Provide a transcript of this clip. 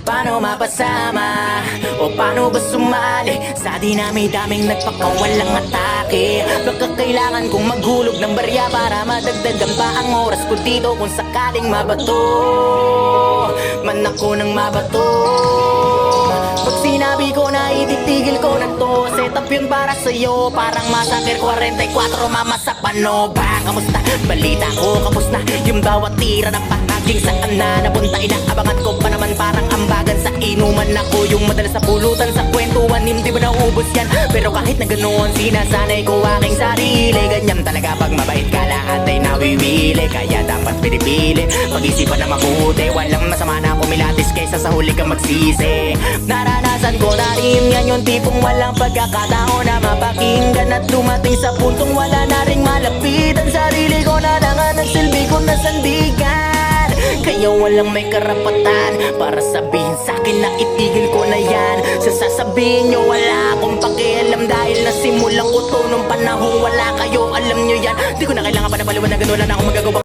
Paano mapasama o paano ba sumali sa dinami-daming nagpakawalang atake? Baka kailangan kong maghulog ng barya para madagdagan pa ang oras ko dito kung sakaling mabato man ako ng mabato. Pag sinabi ko na ititigil ko na to, set up yun para sa'yo, parang Massacre 44 Mama sa pano. Bang, kamusta? Balita ko, kamusta? Yung bawat tira ng pahaging saan na napunta, inaabangan ko pa naman parang ambagan sa inuman. Ako yung madalas sa pulutan sa kwentuhan, hindi ba naubos yan? Pero kahit na ganoon, sinasanay ko aking sarili. Ganyan talaga pag mabait ka, lahat ay nawiwili. Kaya dapat pinipili, pag-isipan na mabuti. Walang masama na kumilatis kaysa sa huli kang magsisi. Naranasan ko na rin yan, yung tipong walang pagkakataon na mapakinggan at dumating sa puntong wala na ring malapitan. Sarili ko na lang ang nagsilbi ko na sandigan. Kaya walang may karapatan para sabihin sa'kin na itigil ko na yan. Sa sasabihin nyo wala akong pakialam, dahil nasimulan ko to nung panahong wala kayo, alam nyo yan. Di ko na kailangan pa na paliwanagan, wala na akong magagawa.